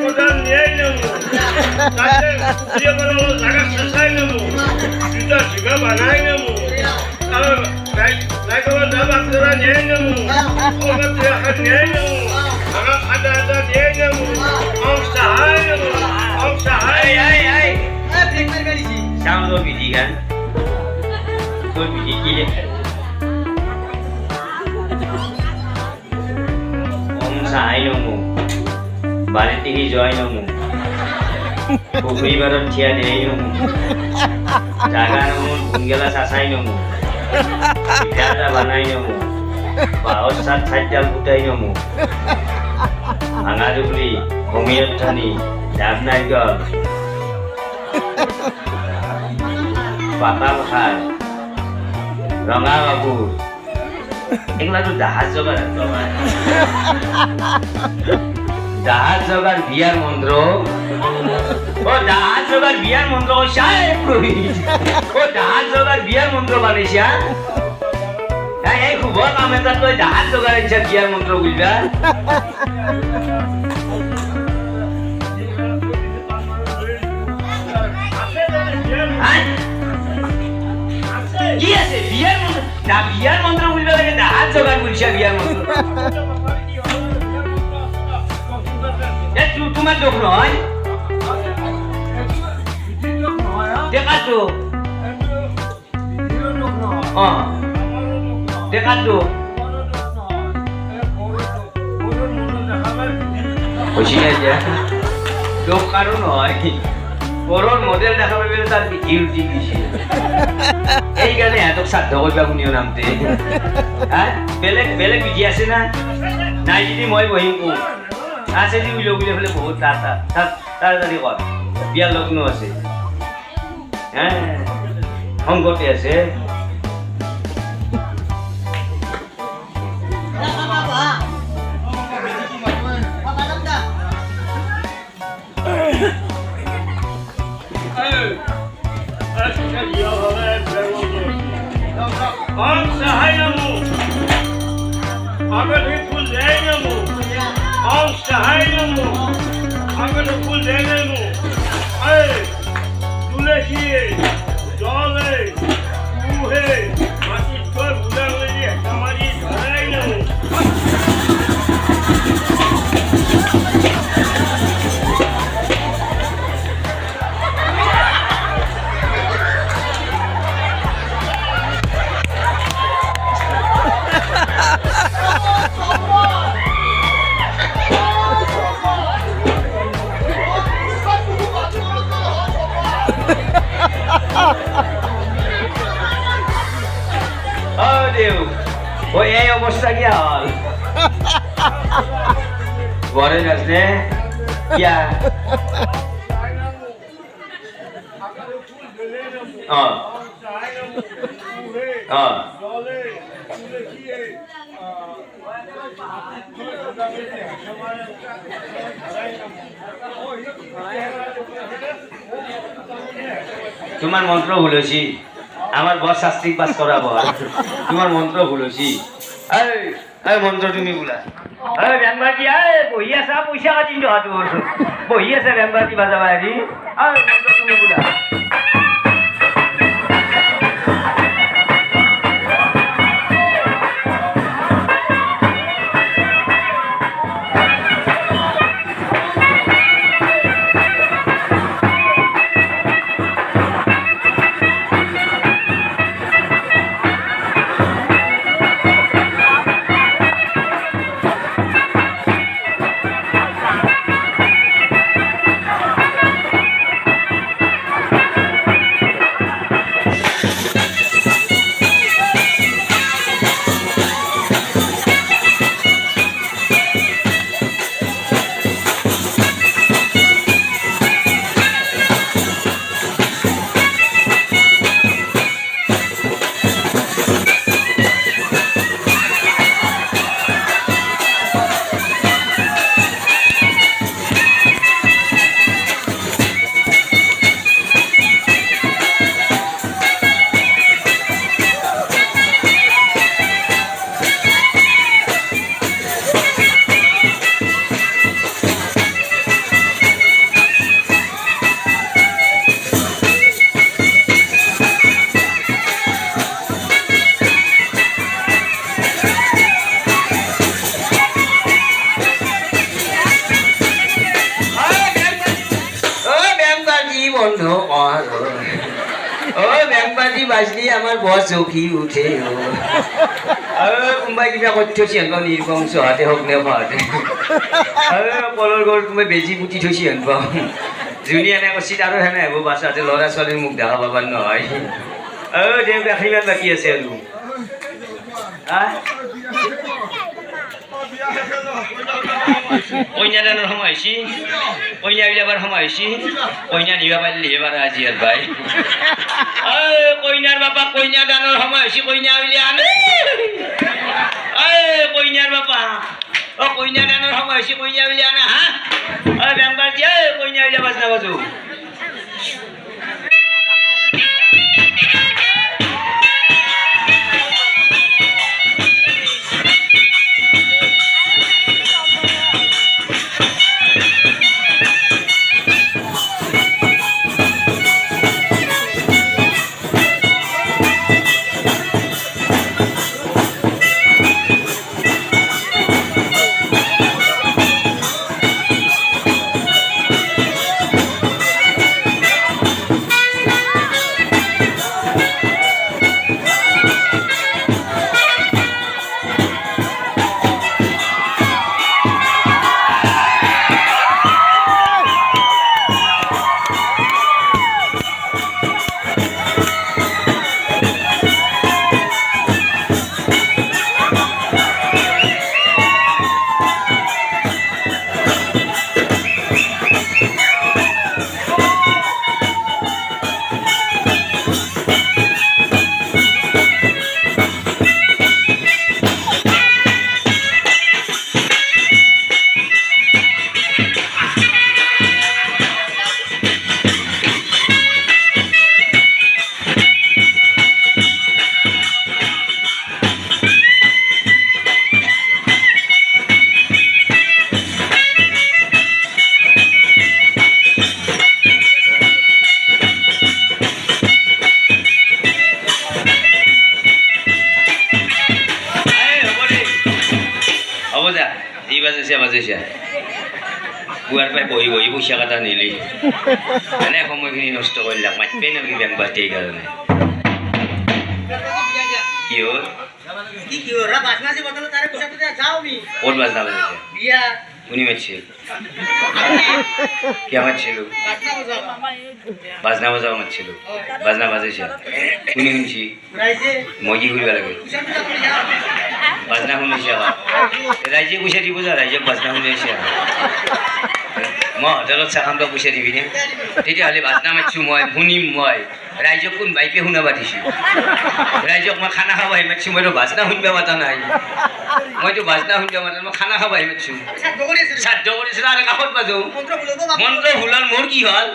kodan niye nemu? Zaten dia kalau sangat selesai nemu. Sudah juga banai nemu. Kalau naik kalau dapat kodan niye nemu. Obat dia akan niye nemu. Kalau ada niye nemu. Om sahai nemu. Om sahai. Ay. Break kali sih. Sama tuh biji kan? Tuh biji kiri. Om sahai nemu. Balik tinggi join nemu. Bumi baru dia deh nemu. Jaga nemu, punggala sasai nemu. Tidak banai nemu. Baus sat sajal budai nemu. Angadukli, komiyat tani, dabnai gol. Bapak Khan, Rangga Babu. Inglah tu dahat jogar teman. Dahat jogar biar mondro. Oh dahat jogar biar mondro siapa koi? Oh dahat jogar biar mondro Malaysia. Kubur kami tak koi dahat jogar injak biar mondro gula. Iya sih biar mondro gula lagi dahat jogar gula biar mondro. Ya cuma dok noy. Dekat tu. Oh. Dekat tu. Posisi aja. Dok karu noy. Koron model dah kami bila tak diuji kisi. Kan ya tok sad doi bagu niyo namte. Belek biji ase na. Nai jadi moi bohingku. Ase di ulo gule fele bahut tata. Tadi kor. Biar logno ase. Hongkote ase. Om sahai nemu. Agar dia full day nemu. Om sahai nemu. Agar dia full day nemu. Dule kiye, jole, buhe, masih kau bulan lagi, kamari sahai nemu. Aduh, oh এই অবস্থা কি হল? বড় গাছনে কিয়া? তোমার মন্ত্র ভুলেছি আমার বস শাস্ত্রিক pass করাবো তোমার মন্ত্র ভুলেছি এই মন্ত্র তুমি বলা এই ব্যাংবাজি বহি আছা পয়সা কাটি তোর বহি আছে ব্যাংবাজি বাজাবা হেৰি মন্ত্ৰ তুমি বলা পাতি বাজলি আমাৰ বস চৌকি উঠে কোনোবাই কিবা কৰি থৈছে পাওঁ নিৰ্বংশ হাতে হওক নে ভাতে কলৰ গড় কোনোবাই বেজি পুতি থৈছে পাওঁ যোনে এনে কৈছিল আৰু সেনে হ'ব বাচ্চাতে ল'ৰা ছোৱালীৰ মুখ দেখা পাবাৰ নহয় দেউ কিমান বাকী আছে আৰু কইনাদানৰ সময় হৈছে কইনা উলিয়াবাৰ সময় হৈছে কইনা নিবা পাৰিলেহে বাৰু আজি আৰু ভাই কইনাৰ বাপা কইনাদানৰ সময় হৈছে কইনা উলিয়া আনে কইনাৰ বাপা কইনাদানৰ সময় হৈছে কইনা উলিয়া আনা হা বেংবাৰ দিয়া কইনা উলিয়া বাজনা বাজো পুৱাৰ পাই বহি বহি পইচা কটা নিলি এনে সময়খিনি নষ্ট কৰিলাক মাতিবে নেকি বেংক বাতি কাৰণে কি হ'ল ক'ত বাজনা বাজিছে কোনে মাতিছিল কিয় মাতিছিলোঁ বাজনা বজাব মাতিছিলোঁ বাজনা বাজাইছা কোনে শুনিছি মই কি কৰিব লাগে বাজনা শুনিছে ৰাইজে পইচা দিব যা ৰাইজক বাজনা শুনিছে মই হোটেলত চাহ খাম পইচা দিবিনে তেতিয়াহ'লে বাজনা মাতিছোঁ মই শুনিম মই ৰাইজক কোন বাইকে শুনা পাতিছোঁ ৰাইজক মই খানা খাব আহি মাতিছোঁ মইতো বাজনা শুনিব মাতা নাই মইতো বাজনা শুনিব মাতা মই খানা খাব আহি মাতিছোঁ শ্ৰাদ্ধ কৰিছিলোঁ আৰু কাষত বাজো মন্ত্ৰ ভুলৰ মোৰ কি হ'ল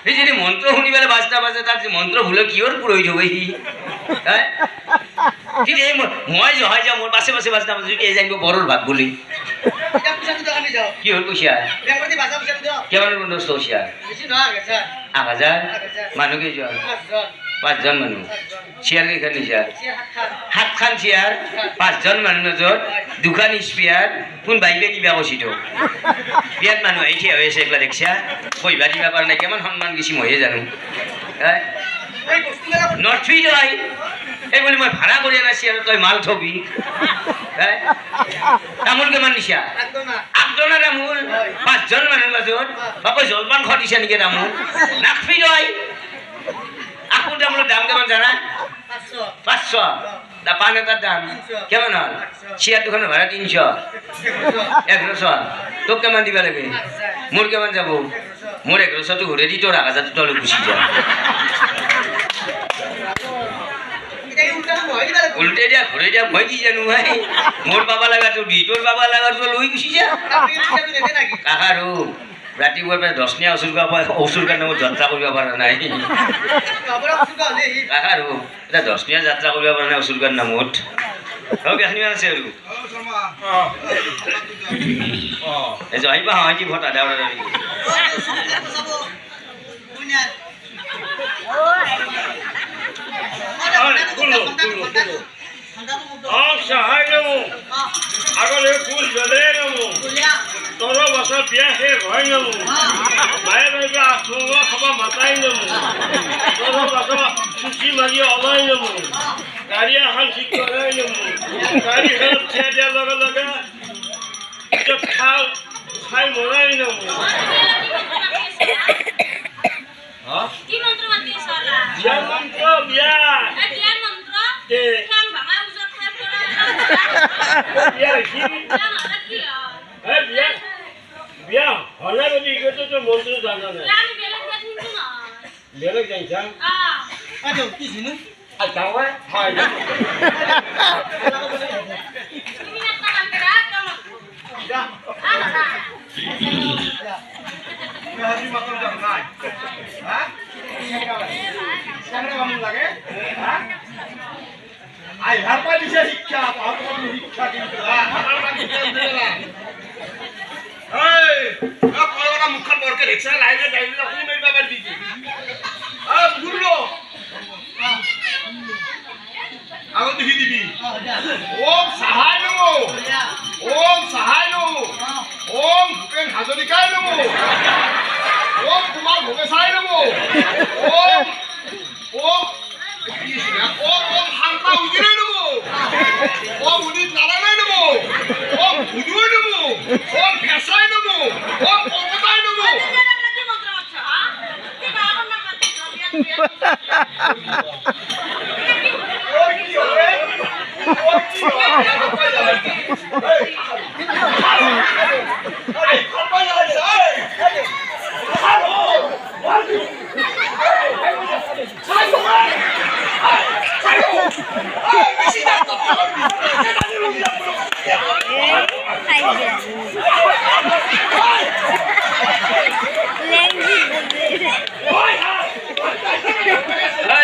সি যদি মন্ত্ৰ শুনি পেলাই বাজনা বাজে তাত মন্ত্ৰ ভুলৰ কিহৰ পুৰোহিত হ'ব সি তেতিয়া মই জহাই যাওঁ মোৰ পাছে পাছে বাজনা বাজে এই জানিব বৰৰ ভাত বুলি কি হ'ল পইচা কিমান বন্দবস্ত পইচা 8,000 মানুহ কেইজন 5জন মানুহ চেয়াৰ কেইখন নিছা 7খান চেয়াৰ 5জন মানুহ মাজত 2খান স্পেয়াৰ কোন বাইকে কিবা কৈছিতো বিয়াত মানুহ আহি থিয় হৈ আছে এইবিলাক দেখিছা বহিবা দিবা পৰা নাই কিমান সন্মান গেছি মইহে জানো নৰ্থ ফিট হয় এই বুলি মই ভাড়া কৰি আনাছি আৰু তই মাল থবি তামোল কিমান নিছা 8জনা তামোল 5জন মানুহৰ মাজত বাপই জলপান খোৱা দিছা নেকি তামোল নাকফি হয় আপু তামোলৰ দাম কিমান জানা 500 পাণ এটাৰ দাম কিমান হ'ল চেয়াৰ দুখনৰ ভাড়া 300 1100 তোক কিমান দিবা লাগে মোৰ কিমান যাব মোৰ 1100টো ঘূৰাই দি তোৰ 1000টো তলৈ গুচি যা উল্টে দিয়া ঘূৰে দিয়া মই কি জানো ভাই মোৰ বাবা লাগাটো দি তোৰ বাবা লাগাটো লৈ গুচি যা কাকাৰো ৰাতিপুৱাৰ পৰা 10নীয়া অচুৰ কাৰণে মই যাত্ৰা কৰিব পৰা নাই কাকাৰো এটা 10নীয়া যাত্ৰা কৰিব পৰা নাই অচুৰ কাৰণে নামত কেইখনিমান আছে আৰু আহিবা হাঁহি ভটা দাউৰা দাউৰি সহায় নমো আগলৈ ফুল জ্বলে নমো তোর বছর বিয়া শেষ হয় নমু মায়ে বাইবা আশ্রম খাবা মাতাই নমু তোর বছর সুচি মারি ওলাই নমু গাড়ী এখন ঠিক কৰাই নমু গাড়ীখনত থিয়া দিয়াৰ লগে লগে পিছত খাই মৰাই নমু কি মন্ত্র মাতি সরা বিয়া মন্ত্র বিয়া বিয়ার মন্ত্র তে ঠ্যাং ভাঙা উজত খাই পড়া বিয়া কি জানা কি বিয়া বিয়া হলে বুলি এইটো তো মন্ত্র জানা নাই আমি বেলেগ বেলেগ হিন্দু না বেলেগ জানিছা আ কি জিনু যাওয়া হয় তুমি একটা কাম করা কেমন যা আ হাজি মাত্র যাও নাই হ্যাঁ সামনে কেমন লাগে হ্যাঁ আই হারপা দিছে শিক্ষা পাহর শিক্ষা কিন্তু আমার বাকি দিলা এই কয়টা মুখখন বরকে রিকশা লাইনে যাইলে আপনি মেরবা বাড়ি দিছি বুঝলো আগত দেখি দিবি ওম সহায় নমো ওম সহায় নমো ওম ভূপেন হাজরিকায় নমো ওম কুমার ভূপেশায় নমো ওম ওম ওম শান্তা উজিরে নমো ওম উদিত নারায়ণায় নমো ওম ভুদুয় নমো ওম ভেসায় নমো ওম পর্বতায় নমো কি মন্ত্র মাছ হ্যাঁ কি বাবার নাম মাতি ওর কি হবে ওর কি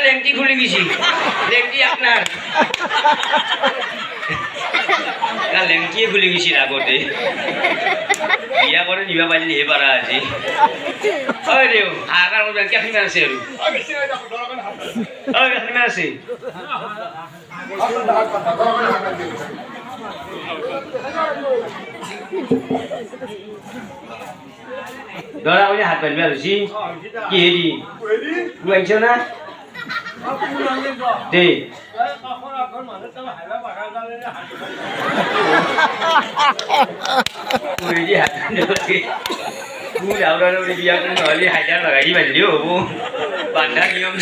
লেংটি খুলে গেছি লেংটি আপনার না লেংটিয়ে খুলে গেছি আগতে বিয়া করে নিবা পারিলে হে পারা আছে হয় দেউ আগার মধ্যে কেফিমে আছে আর কেফিমে আছে ধরা ওই হাত পাইবে আছি কি হেরি বুঝছ না দে পুরি হাত লাগে তুই আউরা বিয়া করে নহলে হাইডার লাগাই বান্ধি হবো বান্ধা নিয়ম